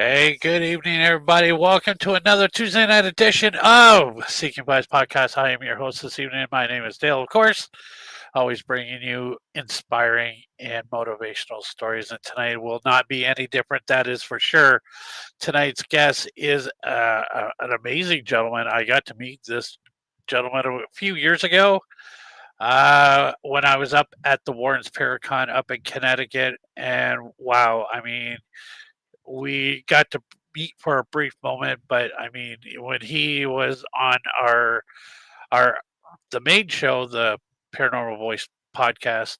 Hey, good evening, everybody. Welcome to another Tuesday night edition of Seeking Advice Podcast. I am your host this evening. My name is Dale, of course, always bringing you inspiring and motivational stories. And tonight will not be any different, that is for sure. Tonight's guest is an amazing gentleman. I got to meet this gentleman a few years ago when I was up at the Warren's Paracon up in Connecticut. And wow, I mean, we got to meet for a brief moment, but I mean, when he was on our the main show, the Paranormal Voice podcast,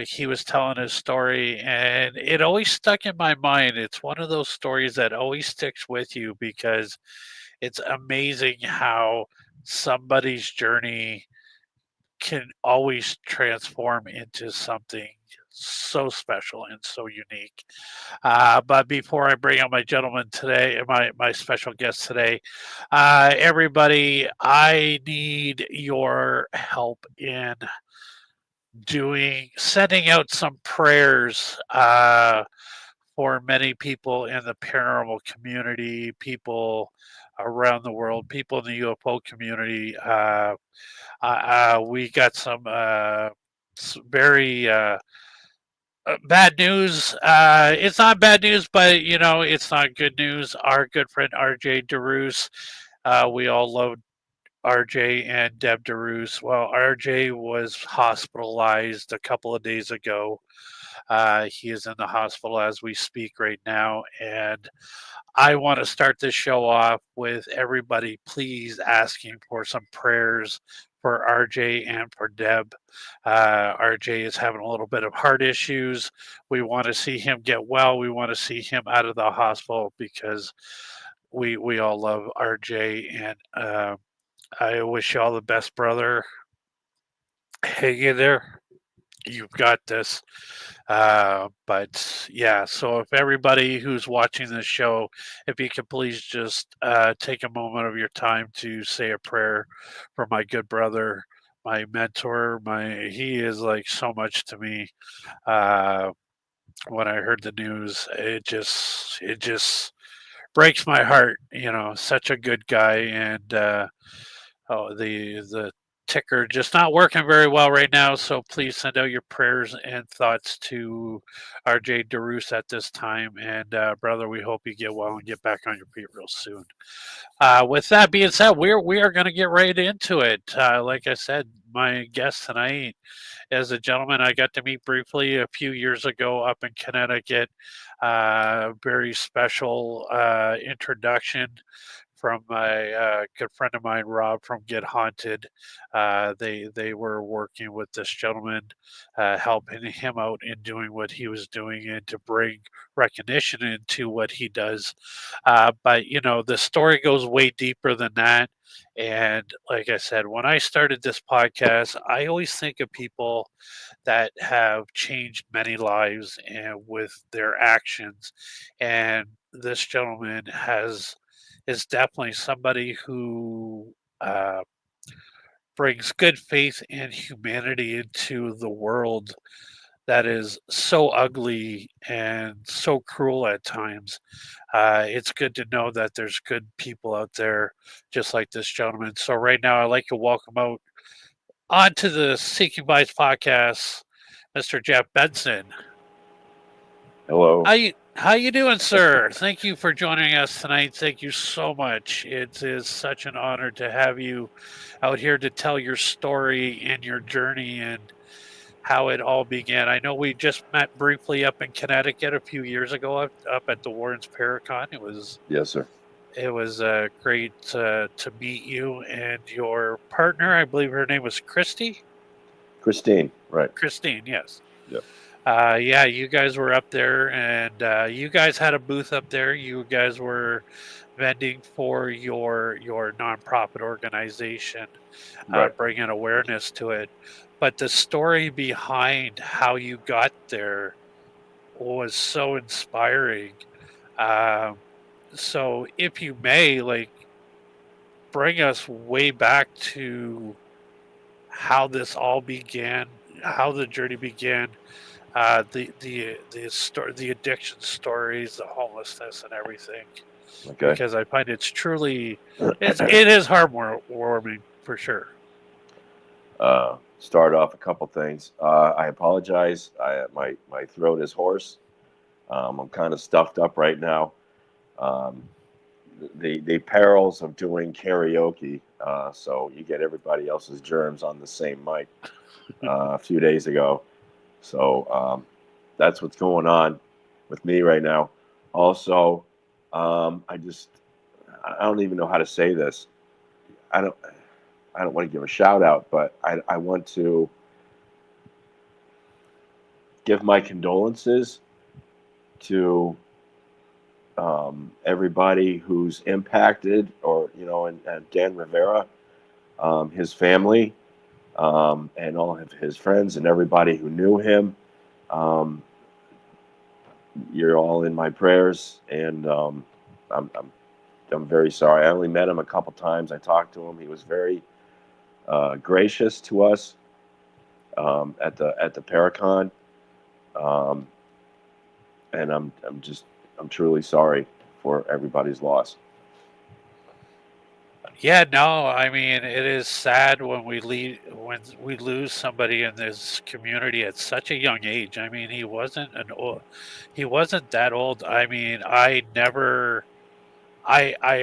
he was telling his story, and it always stuck in my mind. It's one of those stories that always sticks with you because it's amazing how somebody's journey can always transform into something so special and so unique. But before I bring on my gentleman today, my special guest today, everybody, I need your help in sending out some prayers for many people in the paranormal community, people around the world, people in the UFO community. We got some very bad news. It's not bad news, but it's not good news. Our good friend RJ DeRoos, we all love RJ and Deb DeRoos. Well, RJ was hospitalized a couple of days ago. He is in the hospital as we speak right now, and I want to start this show off with everybody please asking for some prayers for RJ and for Deb. RJ is having a little bit of heart issues. We want to see him get well. We want to see him out of the hospital because we all love RJ, and I wish you all the best, brother. Hang in there. You've got this. But yeah, so if everybody who's watching this show, if you could please just take a moment of your time to say a prayer for my good brother, my mentor, he is like so much to me. Uh, when I heard the news, it just breaks my heart. Such a good guy, and the ticker just not working very well right now. So please send out your prayers and thoughts to RJ DeRoos at this time. And brother, we hope you get well and get back on your feet real soon. With that being said, we are going to get right into it. Like I said, my guest tonight is a gentleman I got to meet briefly a few years ago up in Connecticut. Very special introduction from my good friend of mine, Rob from Get Haunted. They were working with this gentleman, helping him out in doing what he was doing and to bring recognition into what he does. But the story goes way deeper than that. And like I said, when I started this podcast, I always think of people that have changed many lives and with their actions. And this gentleman is definitely somebody who brings good faith and humanity into the world that is so ugly and so cruel at times. It's good to know that there's good people out there just like this gentleman. So right now, I'd like to welcome out onto the Seeking Advice podcast, Mr. Jeff Benson. Hello. How you doing, sir? Thank you for joining us tonight. Thank you so much. It is such an honor to have you out here to tell your story and your journey and how it all began. I know we just met briefly up in Connecticut a few years ago up at the Warren's Paracon. Yes, sir. It was great to meet you and your partner. I believe her name was Christy. Christine. Right. Christine, yes. Yep. Yeah, you guys were up there, and you guys had a booth up there. You guys were vending for your nonprofit organization, Right. bringing awareness to it. But the story behind how you got there was so inspiring. Um, so, if you may, like, bring us way back to how this all began, how the journey began, the addiction stories, the homelessness, and everything. Okay. Because I find it is heartwarming for sure. Start off a couple things. I apologize. My throat is hoarse. I'm kind of stuffed up right now. Um, the perils of doing karaoke. So you get everybody else's germs on the same mic a few days ago. So that's what's going on with me right now. Also, I don't even know how to say this. I don't I don't want to give a shout out, but I want to give my condolences to everybody who's impacted, or and Dan Rivera, his family, and all of his friends and everybody who knew him. Um, you're all in my prayers, and I'm very sorry. I only met him a couple times. I talked to him. He was very gracious to us at the Paracon, um, and I'm truly sorry for everybody's loss. Yeah, no, I mean it is sad when we lose somebody in this community at such a young age. I mean, he wasn't that old. I mean, I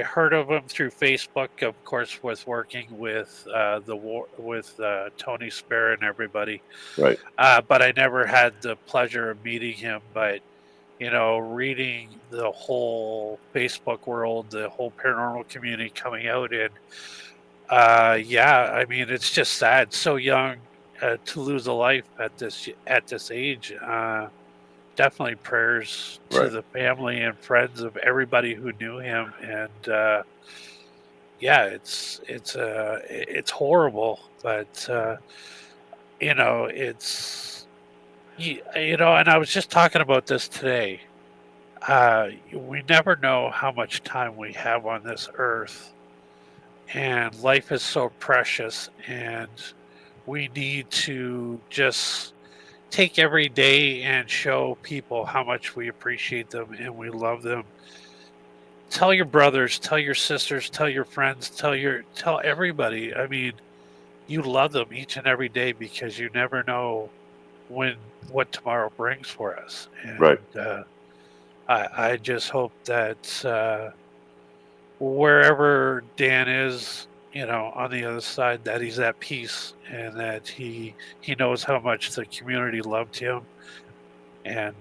heard of him through Facebook, of course, with working with the war with Tony Spare and everybody. Right, But I never had the pleasure of meeting him. But reading the whole Facebook world, the whole paranormal community coming out, and yeah, I mean, it's just sad. So young to lose a life at this age. Definitely prayers to right, the family and friends of everybody who knew him, and yeah, it's horrible, but it's and I was just talking about this today. We never know how much time we have on this earth, and life is so precious, and we need to just take every day and show people how much we appreciate them and we love them. Tell your brothers, tell your sisters, tell your friends, tell everybody. I mean, you love them each and every day because you never know what tomorrow brings for us. right, And I just hope that wherever Dan is, on the other side, that he's at peace and that he knows how much the community loved him. And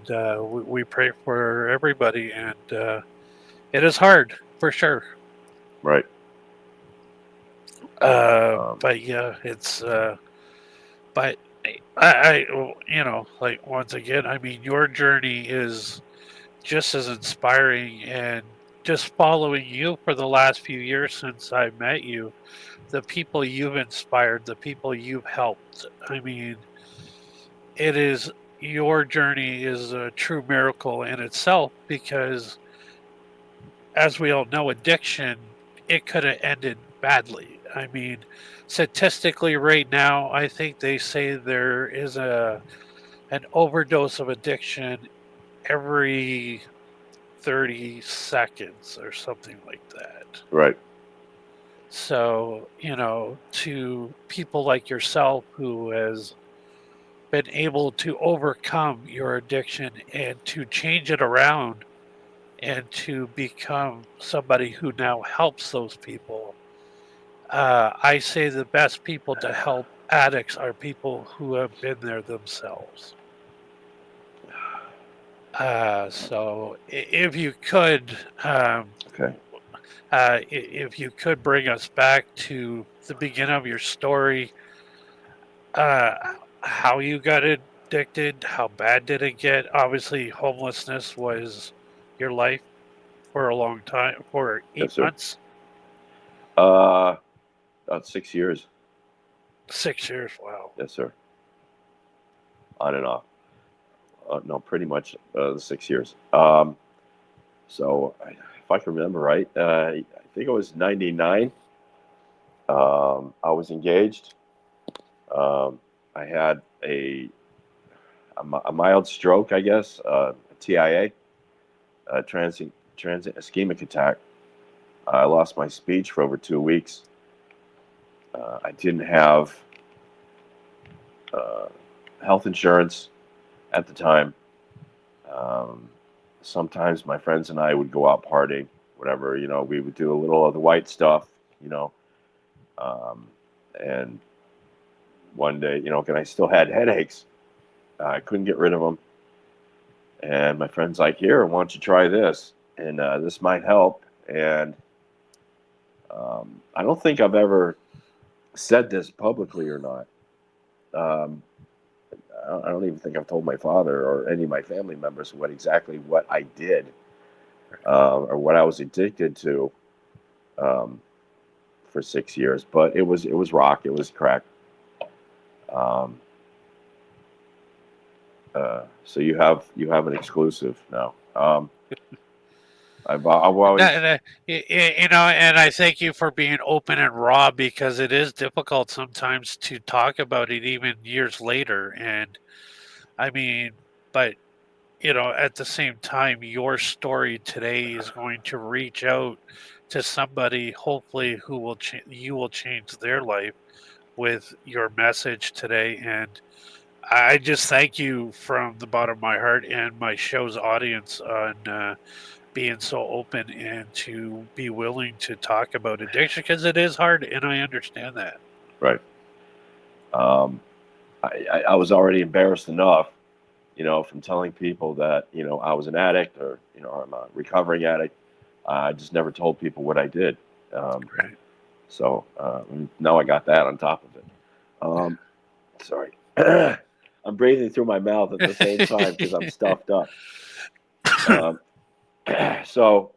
we pray for everybody, and it is hard for sure. right. But yeah, it's but like once again, I mean, your journey is just as inspiring, and just following you for the last few years since I met you, the people you've inspired, the people you've helped. I mean, it is your journey is a true miracle in itself because, as we all know, addiction, it could have ended badly. I mean, statistically, right now, I think they say there is an overdose of addiction every 30 seconds or something like that. Right, So, to people like yourself who has been able to overcome your addiction and to change it around and to become somebody who now helps those people. I say the best people to help addicts are people who have been there themselves. So if you could, okay. if you could bring us back to the beginning of your story, uh, how you got addicted, how bad did it get? Obviously, homelessness was your life for a long time, for eight Yes, sir. months, Uh, about 6 years. 6 years. Wow. Yes, sir. On and off. No, pretty much the 6 years. So, if I can remember right, I think it was '99. I was engaged. Um, I had a mild stroke, I guess, a TIA, transient ischemic attack. I lost my speech for over 2 weeks. I didn't have uh, health insurance at the time. Um, Sometimes my friends and I would go out partying, whatever, we would do a little of the white stuff, you know, um, and one day, and I still had headaches. I couldn't get rid of them. And my friend's like, here, why don't you try this? And this might help. And I don't think I've ever said this publicly or not. Um, I don't even think I've told my father or any of my family members what I did or what I was addicted to um, for 6 years. But it was rock, it was crack. Um, so you have an exclusive now. I've always And I thank you for being open and raw because it is difficult sometimes to talk about it even years later. And I mean, but at the same time, your story today is going to reach out to somebody, hopefully, who will you will change their life with your message today. And I just thank you from the bottom of my heart and my show's audience on being so open and to be willing to talk about addiction because it is hard, and I understand that. right. Um, I was already embarrassed enough, from telling people that I was an addict or I'm a recovering addict. I just never told people what I did. Um, Right. so now I got that on top of it. Sorry, I'm breathing through my mouth at the same time because I'm stuffed up. Um, so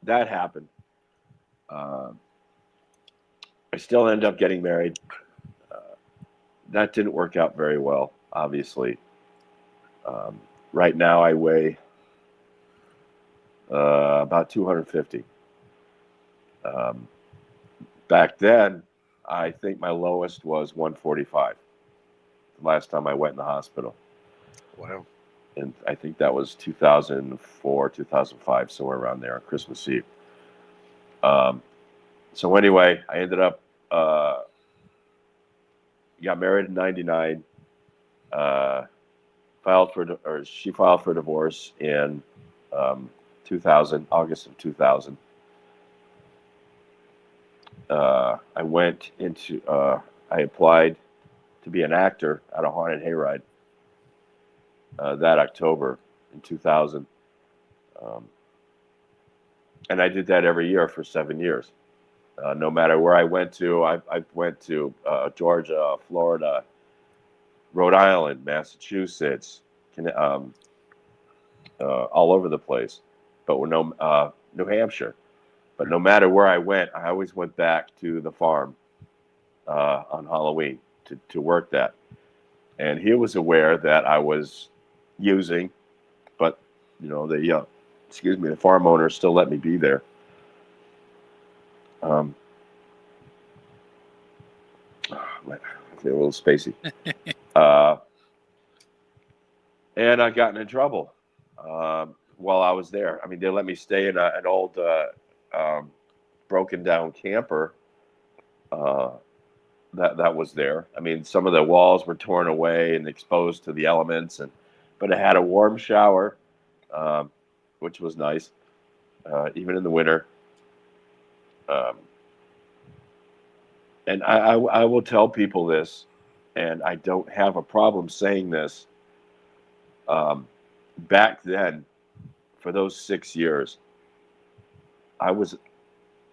that happened. Um I still ended up getting married. Uh, that didn't work out very well, obviously. Um, right now, I weigh about 250. Um, Back then, I think my lowest was 145. The last time I went in the hospital, Wow. and I think that was 2004, 2005, somewhere around there on Christmas Eve. Um, so anyway, I ended up got married in '99. Uh, she filed for divorce in um, 2000, August of 2000. I went into, I applied to be an actor at a haunted hayride that October in 2000. Um, and I did that every year for 7 years. No matter where I went to, I went to Georgia, Florida, Rhode Island, Massachusetts, all over the place, but New Hampshire. But no matter where I went, I always went back to the farm on Halloween to work that. And he was aware that I was using, but the farm owner still let me be there. Um, I feel a little spacey. Uh, and I got in trouble while I was there. I mean, they let me stay in an old um, broken down camper uh, that was there. I mean, some of the walls were torn away and exposed to the elements, but it had a warm shower, um, which was nice, even in the winter. Um, and I will tell people this, and I don't have a problem saying this. Um, Back then, for those 6 years, I was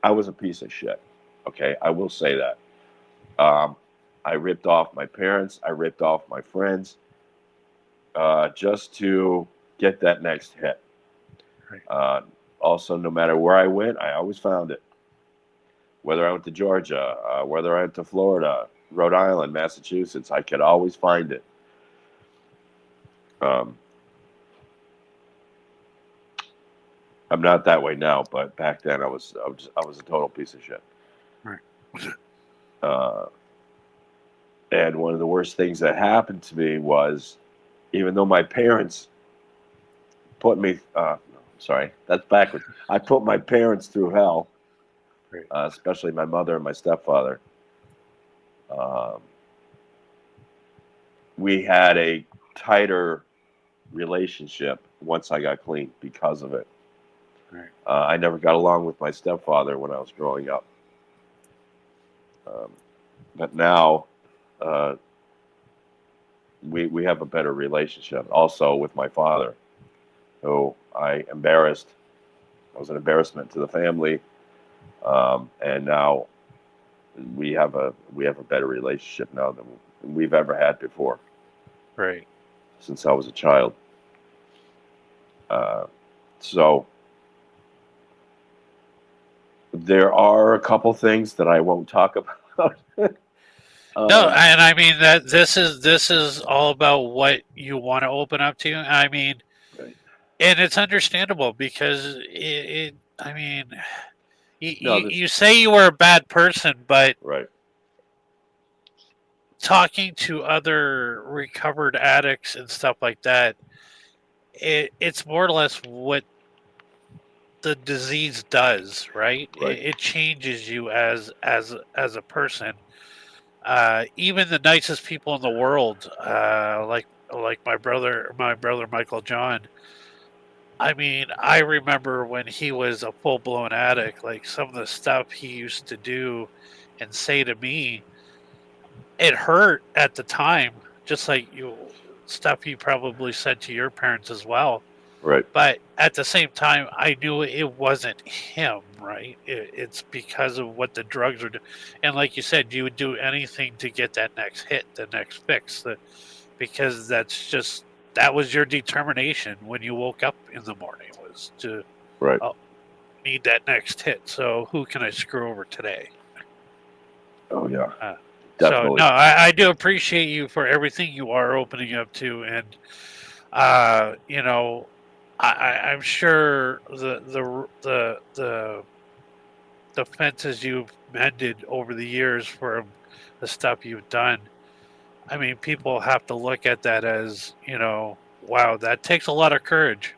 I was a piece of shit. Okay, I will say that. Um, I ripped off my parents. I ripped off my friends just to get that next hit. Right. Also, no matter where I went, I always found it. Whether I went to Georgia, whether I went to Florida, Rhode Island, Massachusetts, I could always find it. Um, I'm not that way now, but back then I was a total piece of shit. Right. Uh, and one of the worst things that happened to me was even though my parents put me, sorry, that's backwards. I put my parents through hell, Right. especially my mother and my stepfather. Um, we had a tighter relationship once I got clean because of it. Right. I never got along with my stepfather when I was growing up. But now uh, we have a better relationship. Also with my father, who I embarrassed. I was an embarrassment to the family, and now we have a better relationship now than we've ever had before Right. since I was a child. Uh, so there are a couple things that I won't talk about. No, um, and I mean that this is all about what you want to open up to. I mean, right. and it's understandable because it I mean, you, No, you this you say you were a bad person, but right, talking to other recovered addicts and stuff like that, it's more or less what the disease does, right? right, It changes you as a person. Even the nicest people in the world, like my brother Michael John. I mean, I remember when he was a full blown addict, like some of the stuff he used to do and say to me, it hurt at the time, just like you stuff you probably said to your parents as well. right, But at the same time, I knew it wasn't him, right? It's because of what the drugs are doing. And like you said, you would do anything to get that next hit, the next fix, because that was your determination when you woke up in the morning was to right. oh, need that next hit. So who can I screw over today? Oh yeah, Uh, so definitely. no, I do appreciate you for everything you are opening up to, and you know, I'm sure the fences you've mended over the years from the stuff you've done. I mean, people have to look at that as, wow, that takes a lot of courage.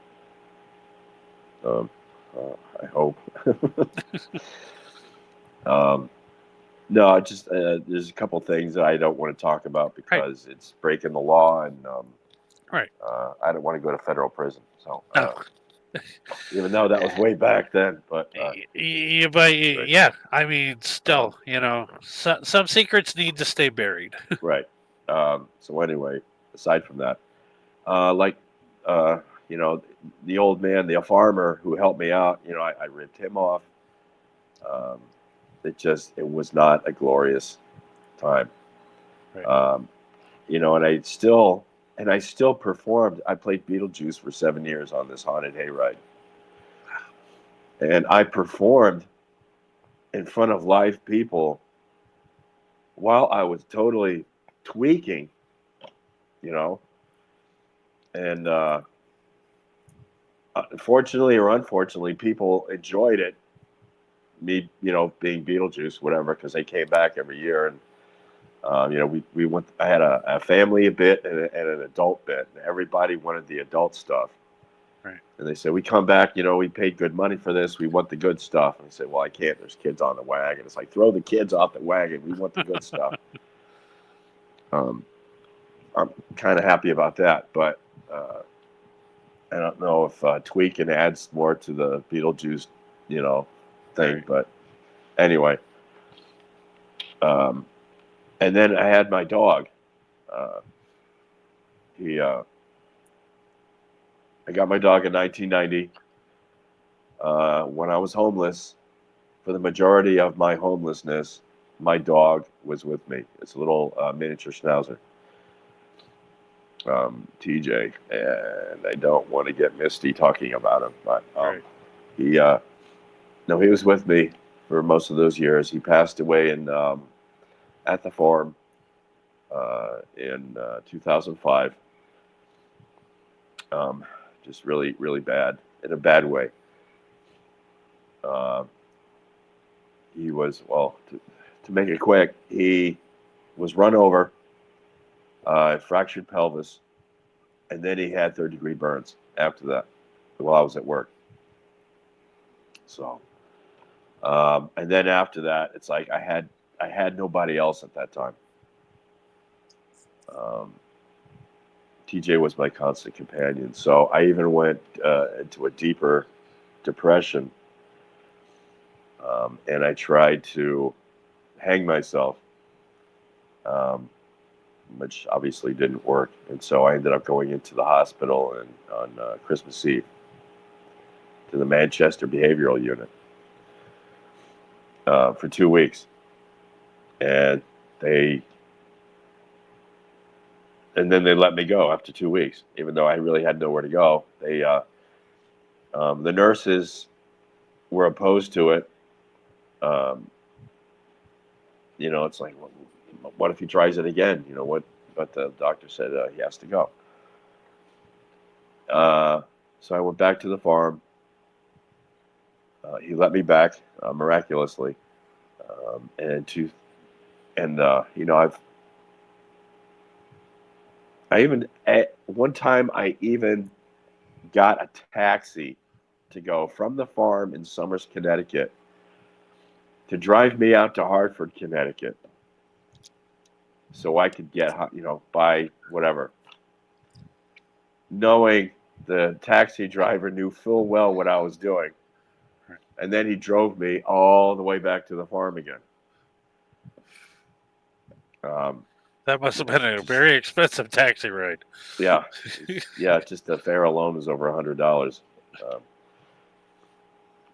Um, I hope. um, no, I just there's a couple things that I don't want to talk about Right, because it's breaking the law, and right. I don't want to go to federal prison. So No, even though that was way back then, but right, yeah, I mean, um, still, some secrets need to stay buried. right. So anyway, aside from that, like uh, you know, the old man, the farmer who helped me out, I ripped him off. Um, it was not a glorious time. Right, Um, and I still performed. I played Beetlejuice for 7 years on this haunted hayride, and I performed in front of live people while I was totally tweaking, you know. And fortunately or unfortunately, people enjoyed it. Me, being Beetlejuice, whatever, because they came back every year, and we went. I had a family bit and an adult bit, and everybody wanted the adult stuff. right. And they said, we come back, we paid good money for this. We want the good stuff. And I said, well, I can't. There's kids on the wagon. It's like, throw the kids off the wagon. We want the good stuff. Um, I'm kind of happy about that. But I don't know if tweaking adds more to the Beetlejuice, you know, thing. Right. But anyway, um, and then I had my dog. Uh, he, I got my dog in 1990 when I was homeless. For the majority of my homelessness, my dog was with me. It's a little miniature schnauzer, TJ, and I don't want to get misty talking about him, but Right. he, no, he was with me for most of those years. He passed away at the farm in 2005. Um, just really, really bad in a bad way. Uh, he was to make it quick. He was run over, fractured pelvis, and then he had third-degree burns after that while I was at work. So, and then after that, it's like I had nobody else at that time. Um, TJ was my constant companion. So I even went into a deeper depression, and I tried to hang myself, um, which obviously didn't work. And so I ended up going into the hospital and on Christmas Eve to the Manchester Behavioral Unit for 2 weeks, and they and then they let me go after 2 weeks, even though I really had nowhere to go. The nurses were opposed to it. Um, it's like, what if he tries it again? What? But the doctor said he has to go. So I went back to the farm. He let me back miraculously, and I even at one time I even got a taxi to go from the farm in Somers, Connecticut, to drive me out to Hartford, Connecticut, so I could get, buy whatever. Knowing the taxi driver knew full well what I was doing. And then he drove me all the way back to the farm again. That must have been a very expensive taxi ride. Yeah. Yeah, just the fare alone was over $100.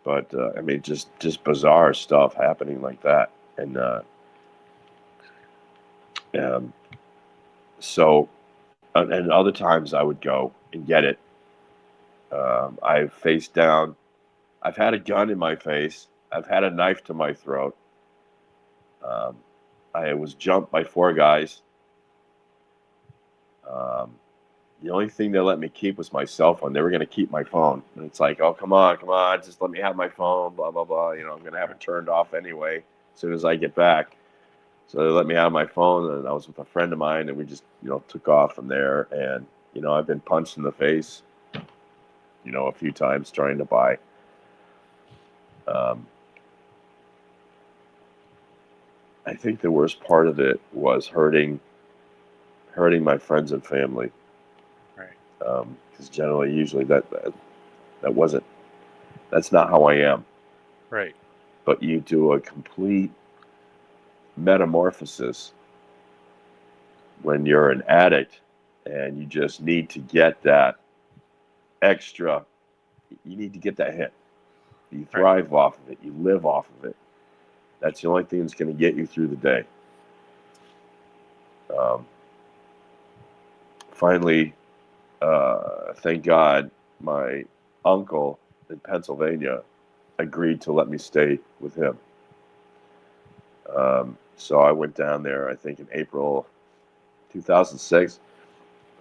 But I mean, just bizarre stuff happening like that. And so, and other times I would go and get it. I've face down. I've had a gun in my face. I've had a knife to my throat. Um, I was jumped by 4 guys. The only thing they let me keep was my cell phone. They were going to keep my phone. And it's like, oh, come on, just let me have my phone, blah, blah, blah. I'm going to have it turned off anyway as soon as I get back. So they let me have my phone, and I was with a friend of mine, and we just, took off from there. And, I've been punched in the face, a few times trying to buy. I think the worst part of it was hurting my friends and family. Right. Because generally, usually that wasn't, that's not how I am. Right. But you do a complete metamorphosis when you're an addict, and you just need to get that extra. You need to get that hit. You thrive off of it. You live off of it. That's the only thing that's going to get you through the day. Finally, thank God, my uncle in Pennsylvania agreed to let me stay with him. So I went down there, I think in April 2006.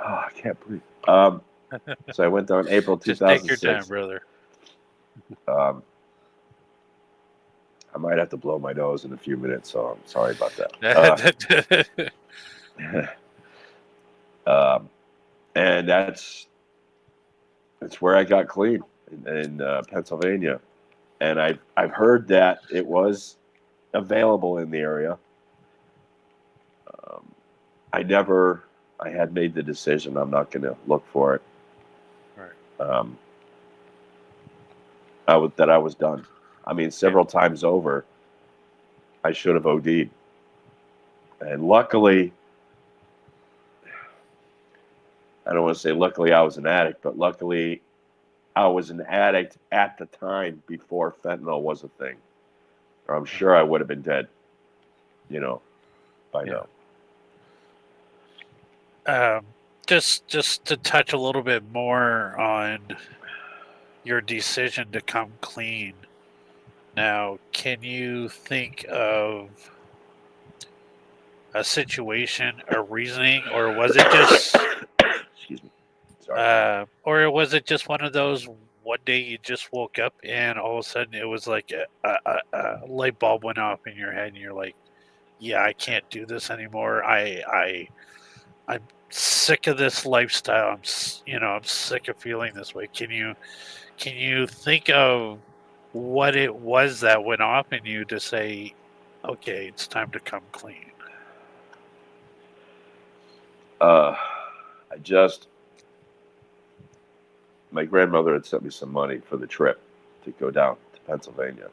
Oh, I can't breathe. So I went down in April 2006. Just take your time, brother. I might have to blow my nose in a few minutes, so I'm sorry about that. And that's where I got clean in Pennsylvania, and I've heard that it was available in the area. I had made the decision I'm not going to look for it. Right. I was done. I mean, several times over, I should have OD'd, and luckily, I don't want to say luckily I was an addict, but luckily I was an addict at the time before fentanyl was a thing, or I'm sure I would have been dead, by now. Just to touch a little bit more on your decision to come clean. Now, can you think of a situation, a reasoning, or was it just Excuse me. Sorry. or was it just one of those one day you just woke up and all of a sudden it was like a light bulb went off in your head and you're like, yeah, I can't do this anymore. I'm sick of this lifestyle. I'm sick of feeling this way. Can you think of what it was that went off in you to say, okay, it's time to come clean? Uh, I just my grandmother had sent me some money for the trip to go down to Pennsylvania.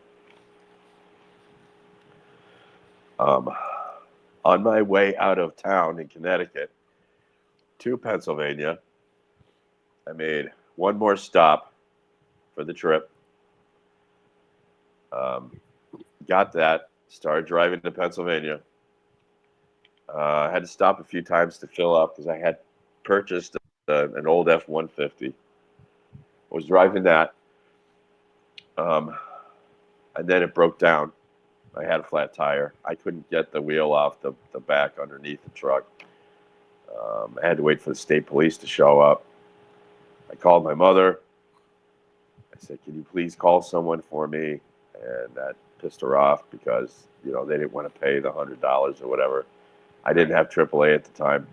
Um, on my way out of town in Connecticut to Pennsylvania, I made one more stop for the trip. Um, got that, started driving to Pennsylvania. I had to stop a few times to fill up because I had purchased an old F-150. I was driving that, and then it broke down. I had a flat tire. I couldn't get the wheel off the back underneath the truck. I had to wait for the state police to show up. I called my mother. I said, "Can you please call someone for me?" And that pissed her off because they didn't want to pay the $100 or whatever. I didn't have AAA at the time,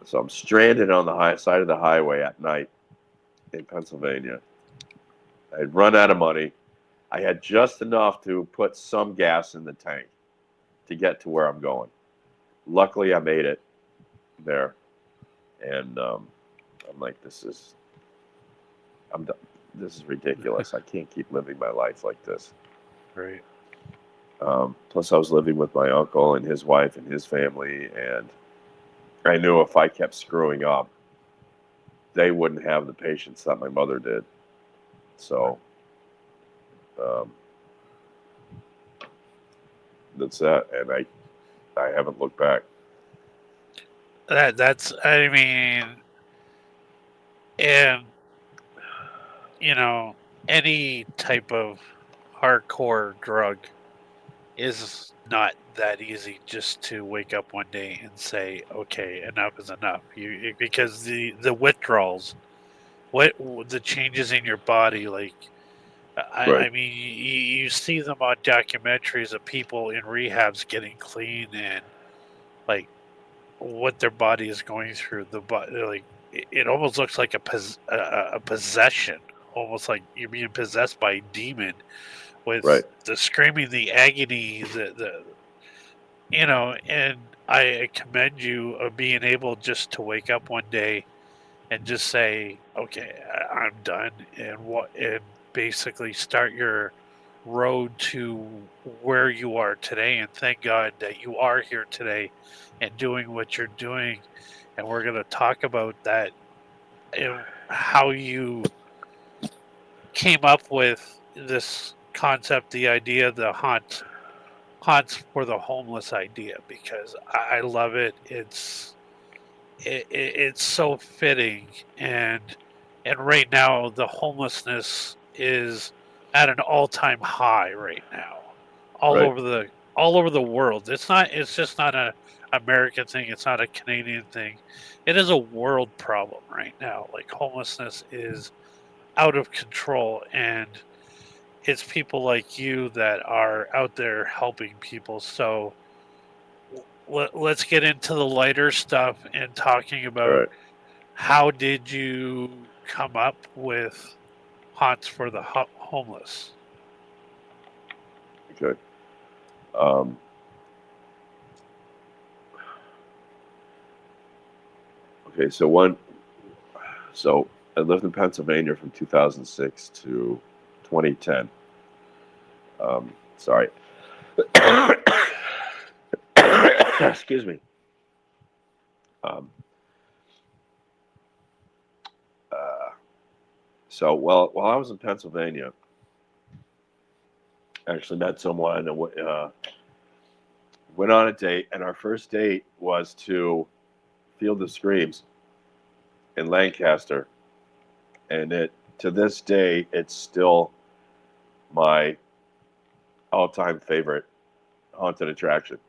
so I'm stranded on the high side of the highway at night in Pennsylvania. I had run out of money. I had just enough to put some gas in the tank to get to where I'm going. Luckily, I made it there, and I'm like, I'm done. This is ridiculous. I can't keep living my life like this. Right. Plus, I was living with my uncle and his wife and his family, and I knew if I kept screwing up, they wouldn't have the patience that my mother did. So um, that's that, and I haven't looked back. That's I mean, and you know, any type of hardcore drug is not that easy just to wake up one day and say, okay, enough is enough. Because the withdrawals, what the changes in your body, like Right, I mean, you see them on documentaries of people in rehabs getting clean and like what their body is going through. The body, like it almost looks like a possession, almost like you're being possessed by a demon with right, the screaming, the agony, and I commend you of being able just to wake up one day and just say, okay, I'm done, and basically start your road to where you are today. And thank God that you are here today and doing what you're doing. And we're going to talk about that and how you came up with this concept, the idea, the haunts for the homeless idea, because I love it. It's so fitting, and right now the homelessness is at an all-time high right now, all right, over the all over the world. It's just not a American thing. It's not a Canadian thing. It is a world problem right now. Like homelessness is out of control, and it's people like you that are out there helping people. So let's get into the lighter stuff and talking all about right, how did you come up with haunts for the homeless? okay. Um, okay, so I lived in Pennsylvania from 2006 to 2010. Sorry. Excuse me. Um, uh, so, while I was in Pennsylvania, I actually met someone and went on a date, and our first date was to Field of Screams in Lancaster, and to this day it's still my all-time favorite haunted attraction.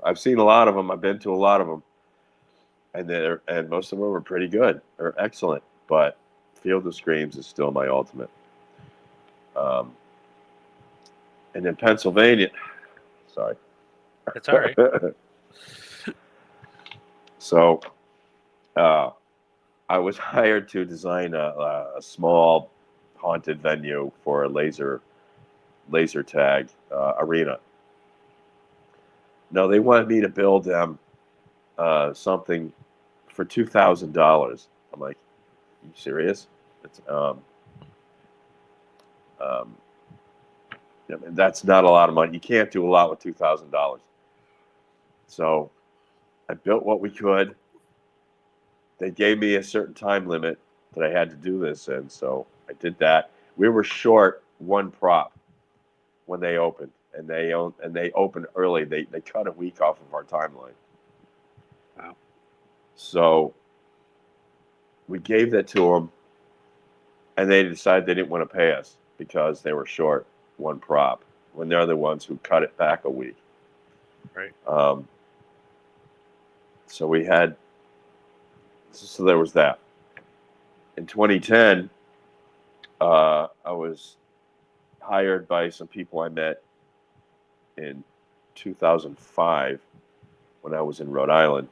I've seen a lot of them. I've been to a lot of them, and most of them were pretty good or excellent. But Field of Screams is still my ultimate. Um, and in Pennsylvania, sorry. It's all right. So I was hired to design a small haunted venue for a laser tag arena. No, they wanted me to build them something for $2,000. I'm like, you serious? It's um, that's not a lot of money. You can't do a lot with $2,000. So I built what we could. They gave me a certain time limit that I had to do this in, so I did that. We were short one prop when they opened, and they opened early. They cut a week off of our timeline. Wow. So we gave that to them, and they decided they didn't want to pay us because they were short one prop when they're the ones who cut it back a week. Right. So we had, so there was that. In 2010, I was hired by some people I met in 2005 when I was in Rhode Island.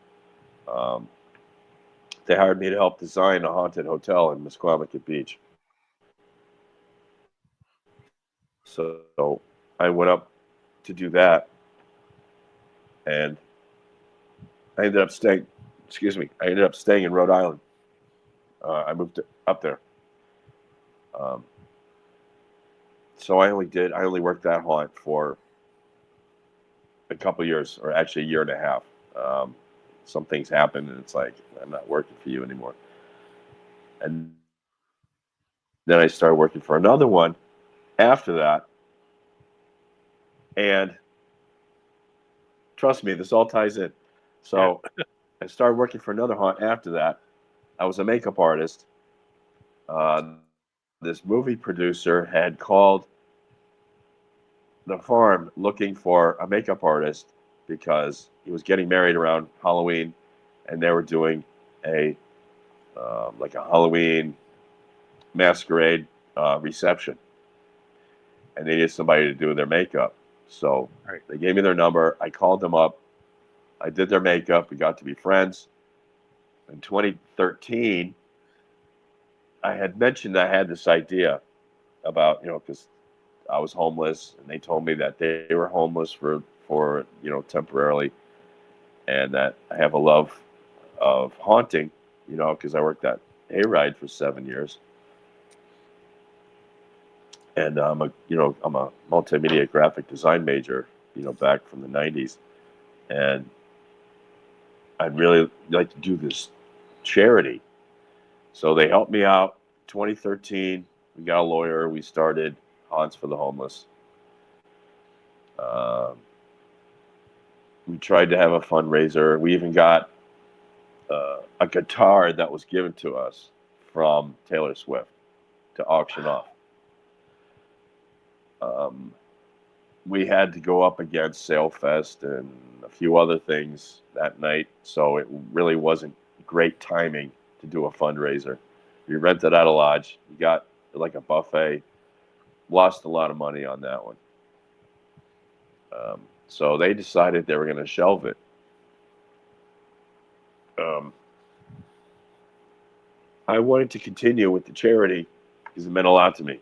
They hired me to help design a haunted hotel in Mesquamacut Beach. So I went up to do that, and I ended up staying. Excuse me. I ended up staying in Rhode Island. I moved up there. Um, so I only worked that haunt for a couple of years, or actually a year and a half. Some things happened, and it's like, I'm not working for you anymore. And then I started working for another one after that. And trust me, this all ties in. So I started working for another haunt after that. I was a makeup artist. This movie producer had called the farm looking for a makeup artist because he was getting married around Halloween, and they were doing a like a Halloween masquerade reception, and they needed somebody to do their makeup. So Right. they gave me their number. I called them up. I did their makeup. We got to be friends. In 2013, I had mentioned I had this idea about, because I was homeless, and they told me that they were homeless for temporarily, and that I have a love of haunting, because I worked at Hayride for 7 years, and I'm a multimedia graphic design major, back from the '90s, and I'd really like to do this charity. So they helped me out. 2013, we got a lawyer. We started Haunts for the Homeless. Um, we tried to have a fundraiser. We even got a guitar that was given to us from Taylor Swift to auction off. Um, we had to go up against Sailfest and a few other things that night, so it really wasn't great timing to do a fundraiser. We rented out a lodge. We got like a buffet. Lost a lot of money on that one. So they decided they were going to shelve it. Um, I wanted to continue with the charity because it meant a lot to me.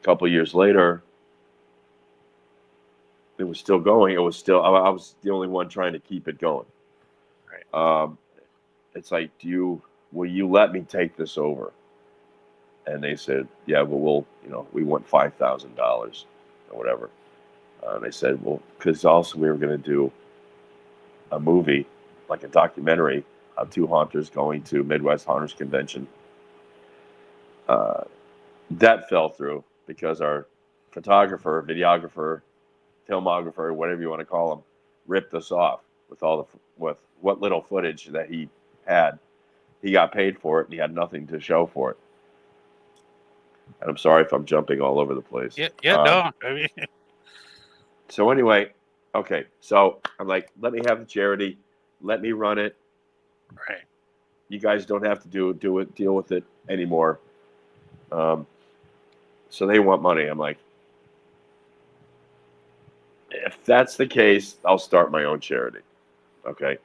A couple of years later, it was still going. I was the only one trying to keep it going. Right. It's like, will you let me take this over? And they said, yeah, well, we want $5,000 or whatever. They said, well, because also we were going to do a movie, like a documentary of two haunters going to Midwest Haunters Convention. That fell through because our photographer, videographer, filmographer, whatever you want to call him, ripped us off with what little footage that he had. He got paid for it, and he had nothing to show for it. And I'm sorry if I'm jumping all over the place. Yeah, no. I mean, So anyway, okay. So I'm like, let me have the charity. Let me run it. right. You guys don't have to deal with it anymore. Um, so they want money. I'm like, if that's the case, I'll start my own charity. Okay.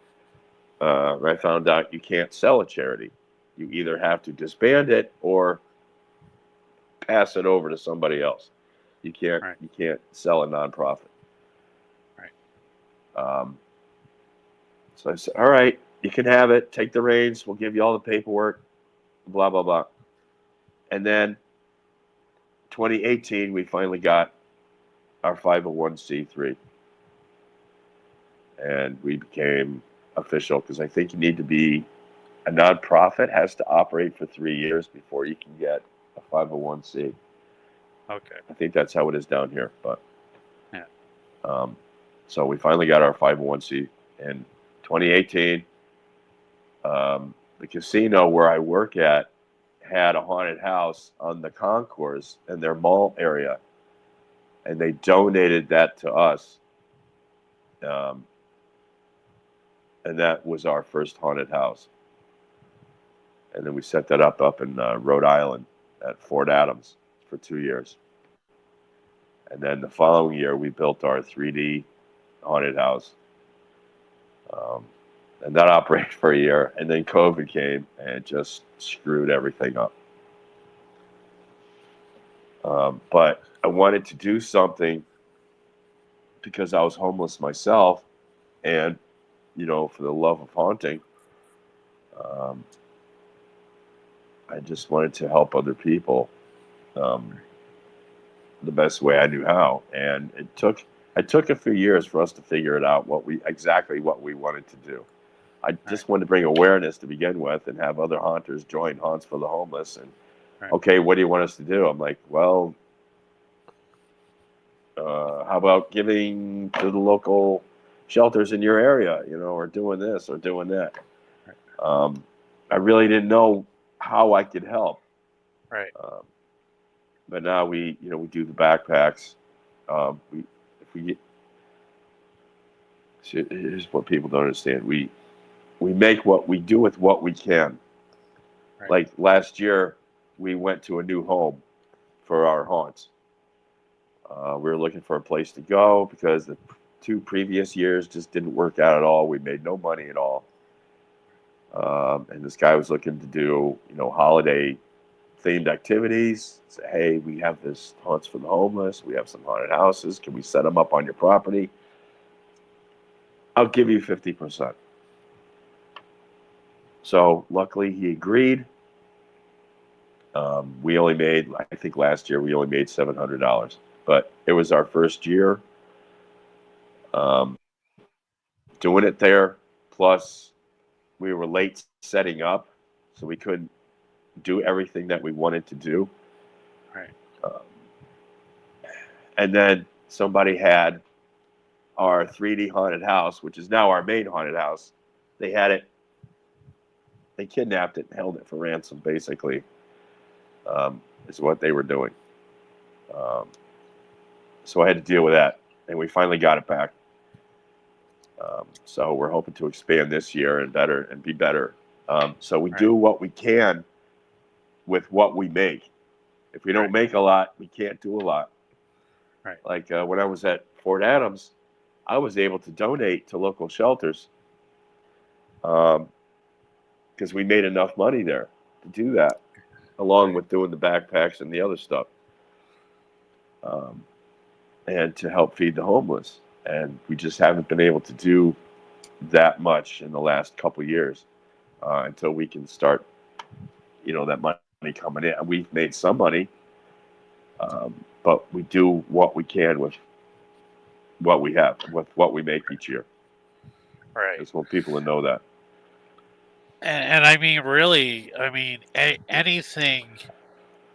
I found out you can't sell a charity. You either have to disband it or pass it over to somebody else. Right. You can't sell a nonprofit. Right. Um, so I said, all right, you can have it. Take the reins. We'll give you all the paperwork. Blah blah blah. And then 2018, we finally got our 501c3, and we became official because I think you need to be a nonprofit has to operate for 3 years before you can get a 501c. Okay. I think that's how it is down here, but Yeah. um, so we finally got our 501c in 2018. The casino where I work at had a haunted house on the concourse in their mall area, and they donated that to us. Um, and that was our first haunted house. And then we set that up in Rhode Island at Fort Adams for 2 years. And then the following year, we built our 3D haunted house. Um, and that operated for a year. And then COVID came and just screwed everything up. But I wanted to do something because I was homeless myself. And, for the love of haunting, um, I just wanted to help other people um, the best way I knew how. And it took a few years for us to figure it out exactly what we wanted to do. I Right. just wanted to bring awareness to begin with and have other haunters join Haunts for the Homeless. And Right. okay, what do you want us to do? I'm like, well, how about giving to the local shelters in your area, or doing this or doing that. Right. I really didn't know how I could help. Right. Um, but now we do the backpacks. We if we get, here's what people don't understand. We make what we do with what we can. Right. Like last year, we went to a new home for our haunts. We were looking for a place to go because the 2 previous years just didn't work out at all. We made no money at all. And this guy was looking to do, holiday themed activities. Say, hey, we have this haunts for the homeless. We have some haunted houses. Can we set them up on your property? I'll give you 50%. So luckily he agreed. We only made, I think last year we only made $700, but it was our first year um, doing it there. Plus, we were late setting up, so we couldn't do everything that we wanted to do. Right. Um, and then somebody had our 3D haunted house, which is now our main haunted house. They had it. They kidnapped it and held it for ransom, basically, is what they were doing. Um, so I had to deal with that, and we finally got it back. So we're hoping to expand this year and be better. So we Right. do what we can with what we make. If we don't Right. make a lot, we can't do a lot. Right. Like when I was at Fort Adams, I was able to donate to local shelters because we made enough money there to do that, along Right. with doing the backpacks and the other stuff, um, and to help feed the homeless. And we just haven't been able to do that much in the last couple of years until we can start, that money coming in. And we've made some money, but we do what we can with what we have, with what we make each year. I Right. just want people to know that. And I mean, really, I mean, anything,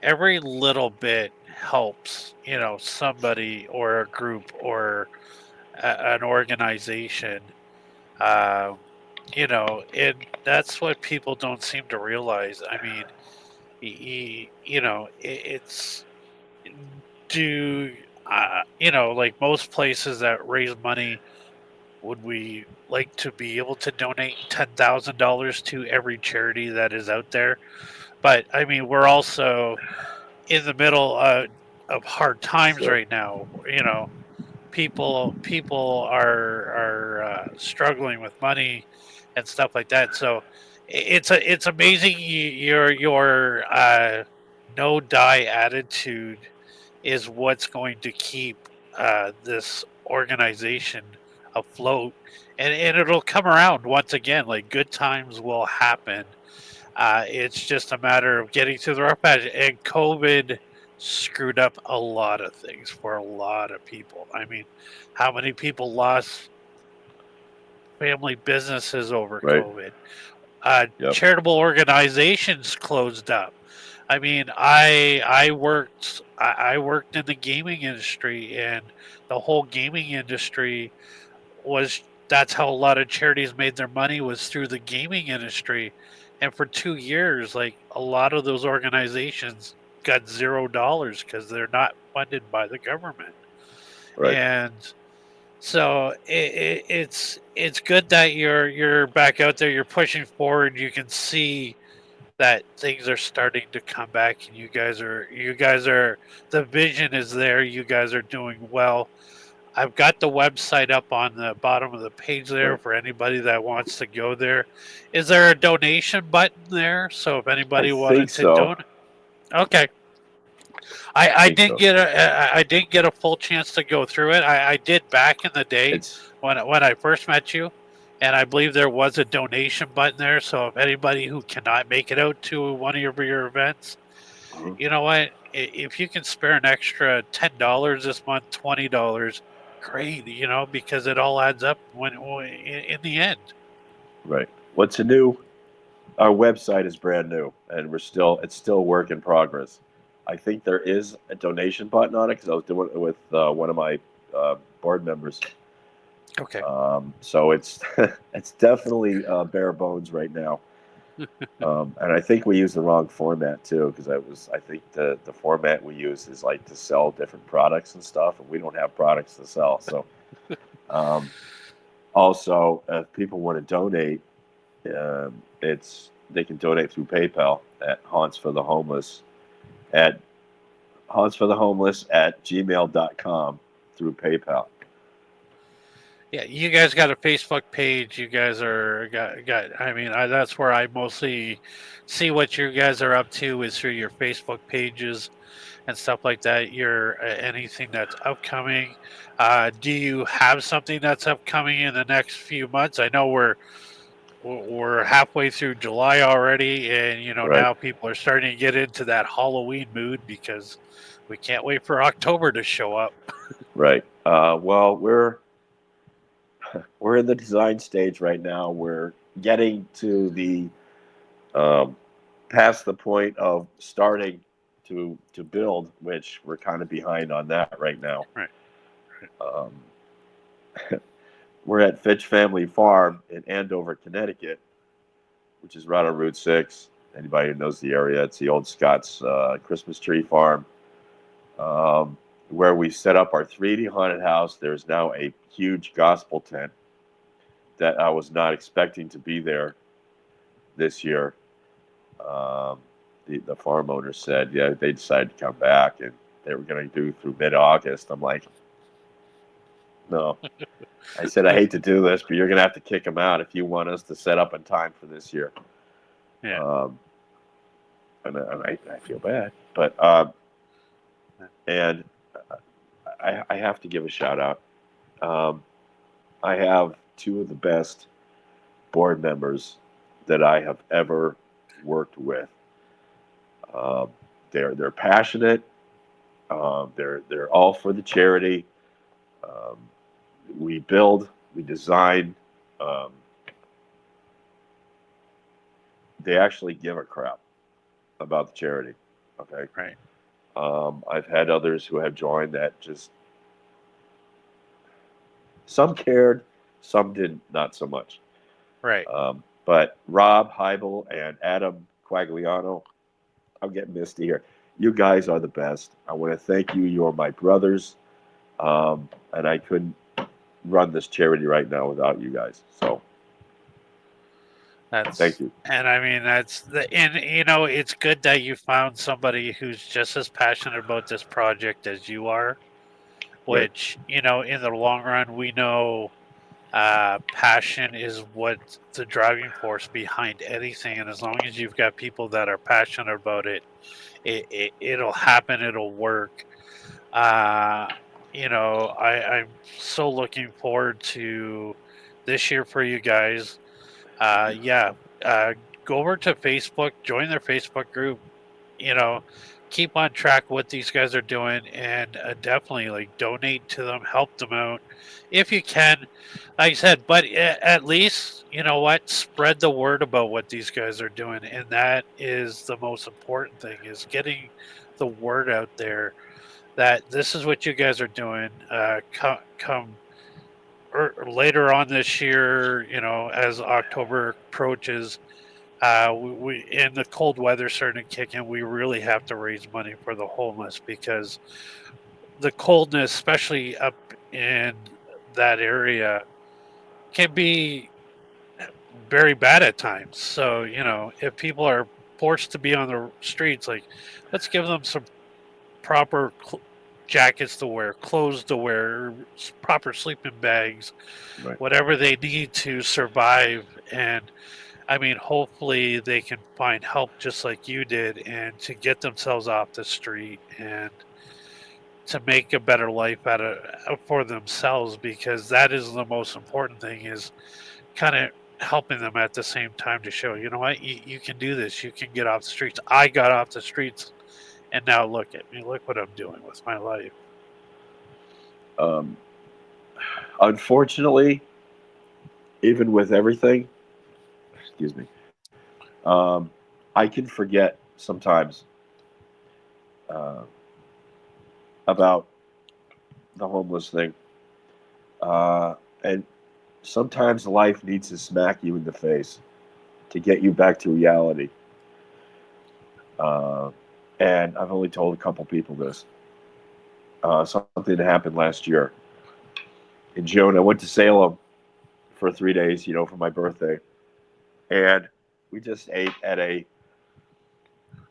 every little bit helps, somebody or a group or an organization. Um, and that's what people don't seem to realize. I mean, it's do, like most places that raise money, would we like to be able to donate $10,000 to every charity that is out there? But I mean, we're also in the middle of hard times So, right now. people are struggling with money and stuff like that. So it's amazing your no die attitude is what's going to keep this organization afloat, and it'll come around once again. Like good times will happen. It's just a matter of getting through the rough patch. And COVID screwed up a lot of things for a lot of people. I mean, how many people lost family businesses over Right. COVID? Yep. Charitable organizations closed up. I mean, I worked in the gaming industry, and the whole gaming industry was that's how a lot of charities made their money was through the gaming industry. And for 2 years, like a lot of those organizations got $0 because they're not funded by the government. Right. And so it's good that you're back out there. You're pushing forward. You can see that things are starting to come back, and you guys are the vision is there. You guys are doing well. I've got the website up on the bottom of the page there Right. for anybody that wants to go there. Is there a donation button there? So if I anybody think wanted to so. donate, okay. I, I I think didn't so. get I didn't get a full chance to go through it. I did back in the day It's when I first met you, and I believe there was a donation button there. So if anybody who cannot make it out to one of your events, mhm, you know what? If you can spare an extra $10 this month, $20, great. You know, because it all adds up in the end. right. What's new? Our website is brand new, and it's still work in progress. I think there is a donation button on it because I was doing it with one of my board members. Okay. So it's it's definitely bare bones right now. And I think we use the wrong format too, because I think the format we use is like to sell different products and stuff, and we don't have products to sell. So um, also, if people want to donate, it's they can donate through PayPal at haunts for the homeless at hauntsforthehomeless at gmail.com through PayPal. Yeah, you guys got a Facebook page. You guys are got. I mean, that's where I mostly see what you guys are up to is through your Facebook pages and stuff like that. Your anything that's upcoming. Do you have something that's upcoming in the next few months? I know we're halfway through July already, and Right, now people are starting to get into that Halloween mood because we can't wait for October to show up. right. Well, we're in the design stage right now. We're getting to the um, past the point of starting to build, which we're kind of behind on that right now. Right. Um, we're at Fitch Family Farm in Andover, Connecticut, which is right on Route 6. Anybody who knows the area, it's the old Scott's Christmas tree farm, where we set up our 3D haunted house. There's now a huge gospel tent that I was not expecting to be there this year. Um, the farm owner said, yeah, they decided to come back and they were going to do through mid-August. I'm like, no. I said, I hate to do this, but you're going to have to kick them out if you want us to set up in time for this year. Yeah. Um, and I feel bad, but and I have to give a shout out. Um, I have two of the best board members that I have ever worked with. Um, they're passionate. They're all for the charity. Um, we build, we design. Um, they actually give a crap about the charity. Okay. Right. I've had others who have joined that just some cared, some did not so much. Right. But Rob Heibel and Adam Quagliano, I'm getting misty here. You guys are the best. I want to thank you. You're my brothers, and I couldn't run this charity right now without you guys. So thank you. And I mean and it's good that you found somebody who's just as passionate about this project as you are. Right. which, in the long run, we know passion is what the driving force behind anything. And as long as you've got people that are passionate about it, it'll happen, it'll work. Uh, I'm so looking forward to this year for you guys. Yeah, uh, go over to Facebook, join their Facebook group, you know, keep on track what these guys are doing, and definitely like donate to them, help them out if you can. Like I said, but at least you know what, spread the word about what these guys are doing, and that is the most important thing: is getting the word out there that this is what you guys are doing. Come later on this year, as October approaches, we and the cold weather starting to kick in, we really have to raise money for the homeless because the coldness, especially up in that area, can be very bad at times. So, if people are forced to be on the streets, like, let's give them some proper jackets to wear, clothes to wear, proper sleeping bags, Right. whatever they need to survive. And I mean, hopefully they can find help just like you did and to get themselves off the street and to make a better life for themselves, because that is the most important thing, is kind of helping them at the same time to show, you know what, you can do this, you can get off the streets. I got off the streets and now look at me, look what I'm doing with my life. Um, Unfortunately, even with everything, excuse me, I can forget sometimes uh, about the homeless thing. And sometimes life needs to smack you in the face to get you back to reality. Uh, and I've only told a couple people this. Something that happened last year in June. I went to Salem for 3 days, for my birthday, and we just ate at I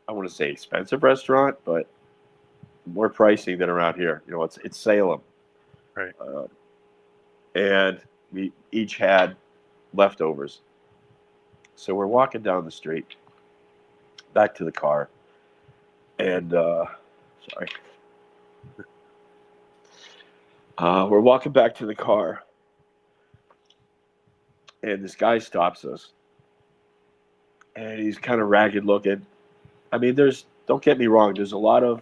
want to say expensive restaurant, but more pricey than around here. It's Salem, Right. uh, and we each had leftovers. So we're walking down the street back to the car, and sorry, we're walking back to the car, and this guy stops us, and he's kind of ragged looking. I mean, don't get me wrong, there's a lot of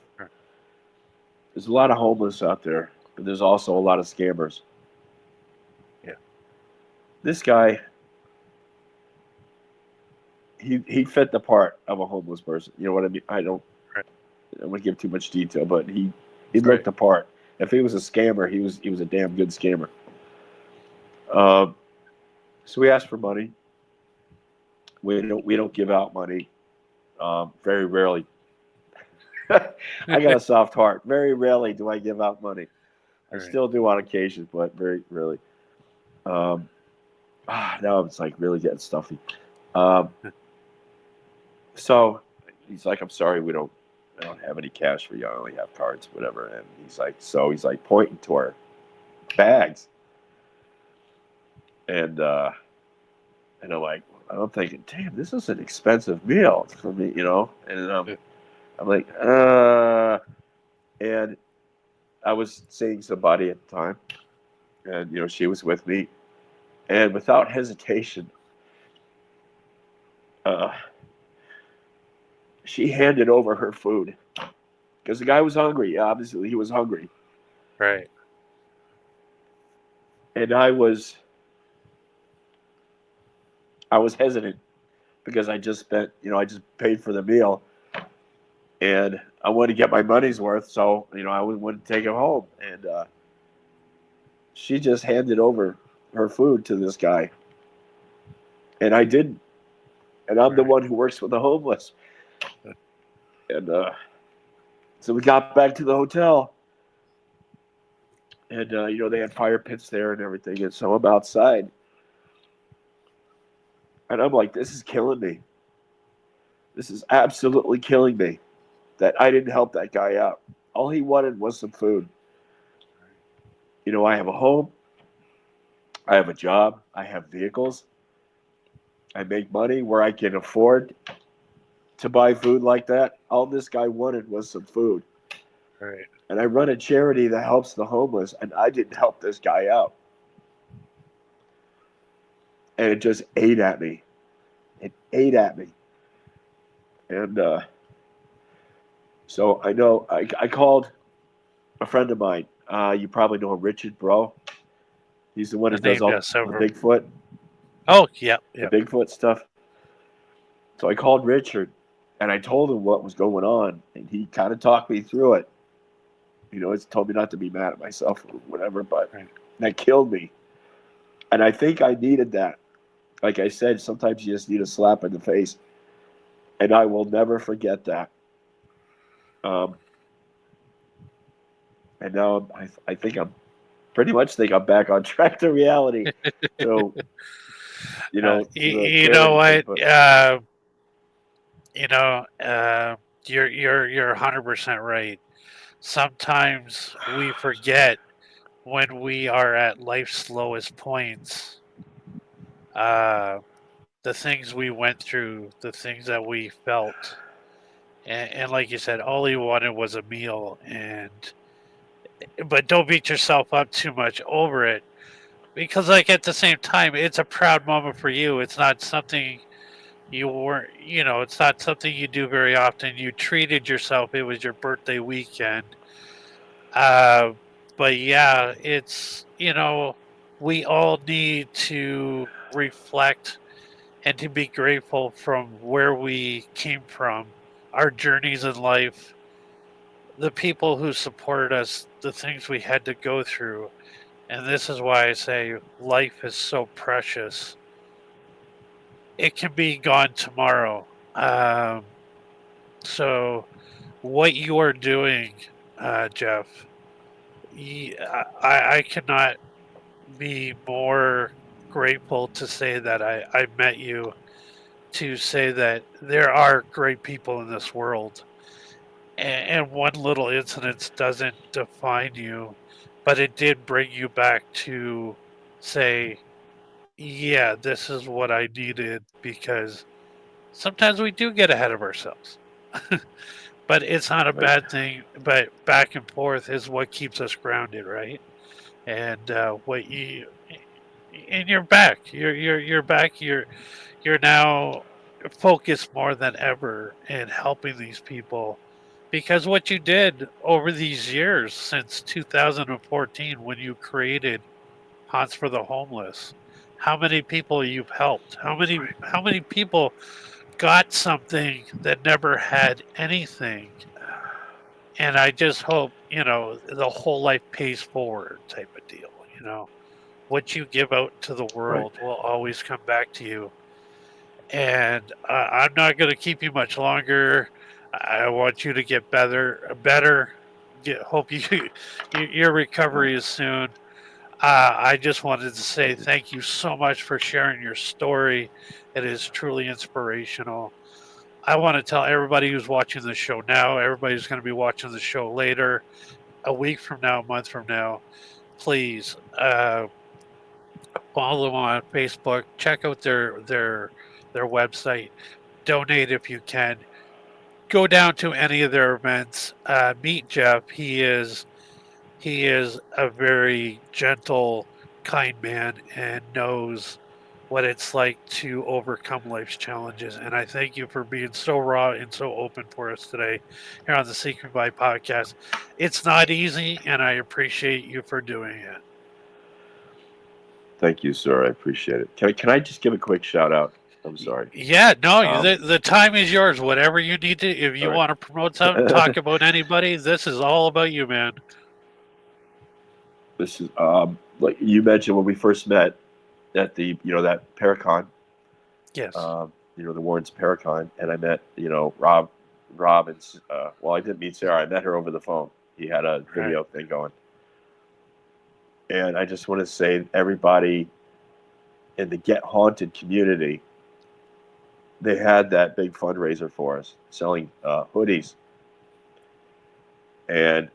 homeless out there, but there's also a lot of scammers. Yeah. This guy, he fit the part of a homeless person. You know what I mean? Right. I don't want to give too much detail, but he Right. looked the part. If he was a scammer, he was a damn good scammer. Um, so we asked for money. We don't give out money. Very rarely. I got a soft heart. Very rarely do I give out money. I Right. still do on occasion, but very rarely. Um, now it's like really getting stuffy. Um, so he's like, "I'm sorry, I don't have any cash for you. I only have cards, whatever." And he's like pointing to our bags, and I'm thinking, damn, this is an expensive meal for me. And I'm like, and I was seeing somebody at the time, and she was with me, and without hesitation, uh, she handed over her food because the guy was hungry. Obviously, he was hungry, Right. and I was hesitant because I just paid for the meal, and I wanted to get my money's worth, so I wouldn't take it home, and she just handed over her food to this guy, and I didn't, and I'm the Right. one who works with the homeless, and so we got back to the hotel, and they had fire pits there and everything, and so I'm outside, and I'm like, this is killing me. This is absolutely killing me that I didn't help that guy out. All he wanted was some food. I have a home, I have a job, I have vehicles, I make money where I can afford to buy food like that. All this guy wanted was some food. Right. And I run a charity that helps the homeless, and I didn't help this guy out. And it just ate at me. It ate at me. And so I know I called a friend of mine. You probably know him, Richard Bro. He's the one The who does name all just the over. Bigfoot, Oh, yep, the yep. Bigfoot stuff. So I called Richard, and I told him what was going on, and he kind of talked me through it. It's told me not to be mad at myself or whatever, but Right. that killed me. And I think I needed that. Like I said, sometimes you just need a slap in the face, and I will never forget that. Um, and now I think I'm pretty much think I'm back on track to reality. So to the You know charity thing, what? but You know, you're 100% right. Sometimes we forget when we are at life's lowest points, uh, the things we went through, the things that we felt, and like you said, all he wanted was a meal, and but don't beat yourself up too much over it because, like at the same time, it's a proud moment for you. It's not something you weren't, it's not something you do very often. You treated yourself. It was your birthday weekend. Uh, but yeah, we all need to reflect and to be grateful from where we came from, our journeys in life, the people who supported us, the things we had to go through. And this is why I say life is so precious. It can be gone tomorrow. So, what you are doing, Jeff, I cannot be more grateful to say that I met you, to say that there are great people in this world. And one little incident doesn't define you, but it did bring you back to say, yeah, this is what I needed because sometimes we do get ahead of ourselves. But it's not a right, bad thing. But back and forth is what keeps us grounded, right? And what you and you're back. You're back. You're now focused more than ever in helping these people because what you did over these years since 2014 when you created Haunts for the Homeless, how many people you've helped, how many people got something that never had anything. And I just hope, the whole life pays forward type of deal, you know. What you give out to the right. world will always come back to you. And I'm not going to keep you much longer. I want you to get better. Hope your recovery is soon. I just wanted to say thank you so much for sharing your story. It is truly inspirational. I want to tell everybody who's watching the show now, everybody's going to be watching the show later, a week from now, a month from now. Please follow them on Facebook. Check out their website. Donate if you can. Go down to any of their events. Meet Jeff. He is a very gentle, kind man and knows what it's like to overcome life's challenges. And I thank you for being so raw and so open for us today here on the Secret By podcast. It's not easy, and I appreciate you for doing it. Thank you, sir. I appreciate it. Can I just give a quick shout out? I'm sorry. Yeah, no, Um, the time is yours. Whatever you need to, if all you right. want to promote something, talk about anybody, this is all about you, man. This is like you mentioned when we first met at the that Paracon, Yes. the Warrens Paracon, and I met Rob and well, I didn't meet Sarah. I met her over the phone. He had a Right. video thing going, and I just want to say everybody in the Get Haunted community, they had that big fundraiser for us, selling hoodies, and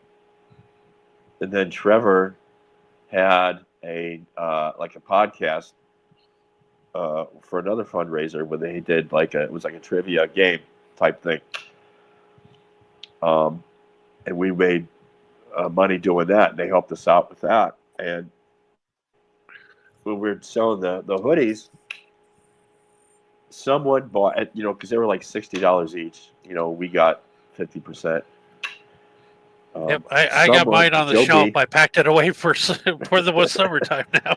then Trevor had a like a podcast for another fundraiser where they did it was like a trivia game type thing, and we made money doing that. And they helped us out with that. And when we were selling the hoodies, someone bought it, because they were like $60 each. We got 50%. Yep, I got mine on the Joe shelf. B, I packed it away for the summertime now.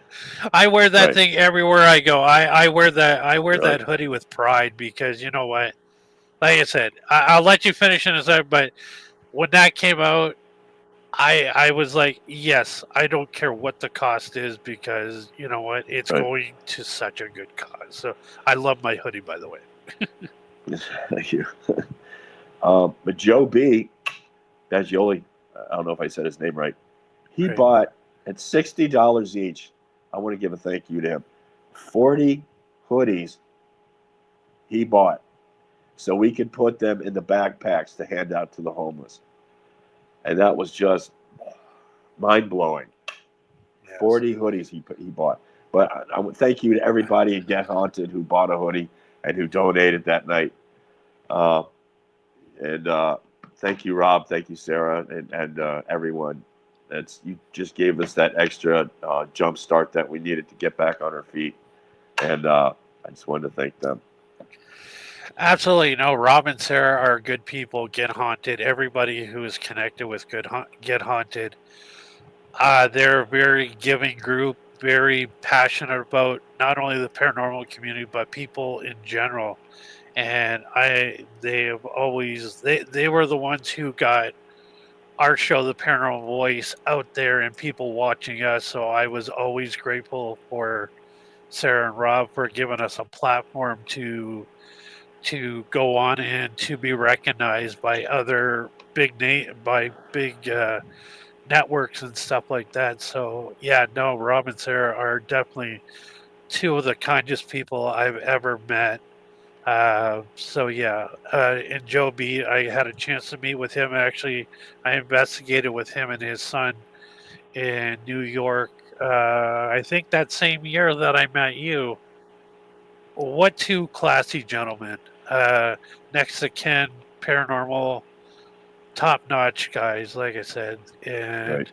I wear that right, thing everywhere I go. I wear really, that hoodie with pride because you know what? Like I said, I'll let you finish in a second. But when that came out, I was like, yes, I don't care what the cost is because you know what? It's right. going to such a good cause. So I love my hoodie, by the way. Thank you. But Joe B, Baggioli, I don't know if I said his name right. He Right. bought at $60 each. I want to give a thank you to him. 40 hoodies he bought so we could put them in the backpacks to hand out to the homeless. And that was just mind blowing. Yes. 40 hoodies he bought. But I would thank you to everybody in Get Haunted who bought a hoodie and who donated that night. And thank you, Rob. Thank you, Sarah, and everyone. You just gave us that extra jump start that we needed to get back on our feet. And I just wanted to thank them. Absolutely. No, Rob and Sarah are good people. Get Haunted. Everybody who is connected with Get Haunted. They're a very giving group, very passionate about not only the paranormal community but people in general. And they have always they were the ones who got our show, The Paranormal Voice, out there and people watching us. So I was always grateful for Sarah and Rob for giving us a platform to go on and to be recognized by other big networks and stuff like that. So yeah, no, Rob and Sarah are definitely two of the kindest people I've ever met. So yeah, and Joe B, I had a chance to meet with him. Actually, I investigated with him and his son in New York. I think that same year that I met you. What two classy gentlemen. Next to Ken, paranormal, top notch guys, like I said. And Right.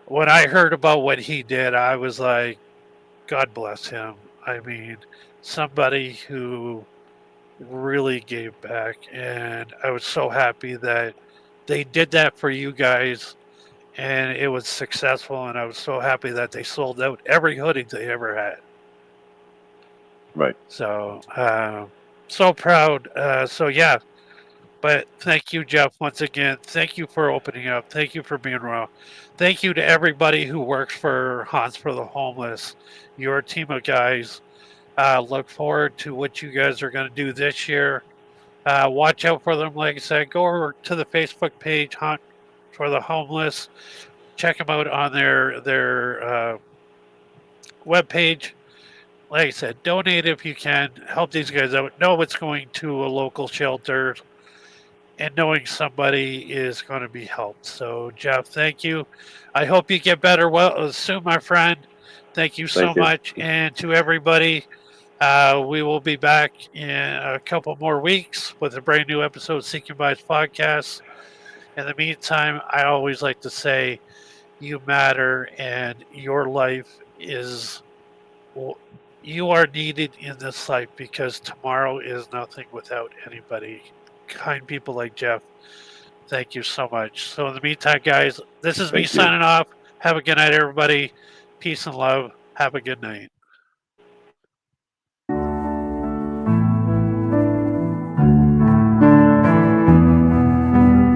when I heard about what he did, I was like, God bless him. I mean, somebody who really gave back. And I was so happy that they did that for you guys and it was successful. And I was so happy that they sold out every hoodie they ever had. Right. So, so proud. So yeah, but thank you, Jeff, once again. Thank you for opening up. Thank you for being raw. Thank you to everybody who works for Haunts for the Homeless. You're a team of guys. Look forward to what you guys are going to do this year. Watch out for them. Like I said, go over to the Facebook page, Haunt for the Homeless. Check them out on their webpage. Like I said, donate if you can. Help these guys out. Know it's going to a local shelter and knowing somebody is going to be helped. So, Jeff, thank you. I hope you get better soon, my friend. Thank you so Thank you. much. And to everybody, we will be back in a couple more weeks with a brand new episode of Seeking Vibes Podcast. In the meantime, I always like to say you matter and your life is, you are needed in this life because tomorrow is nothing without anybody. Kind people like Jeff. Thank you so much. So, in the meantime, guys, this is me Thank you. signing off. Have a good night, everybody. Peace and love. Have a good night.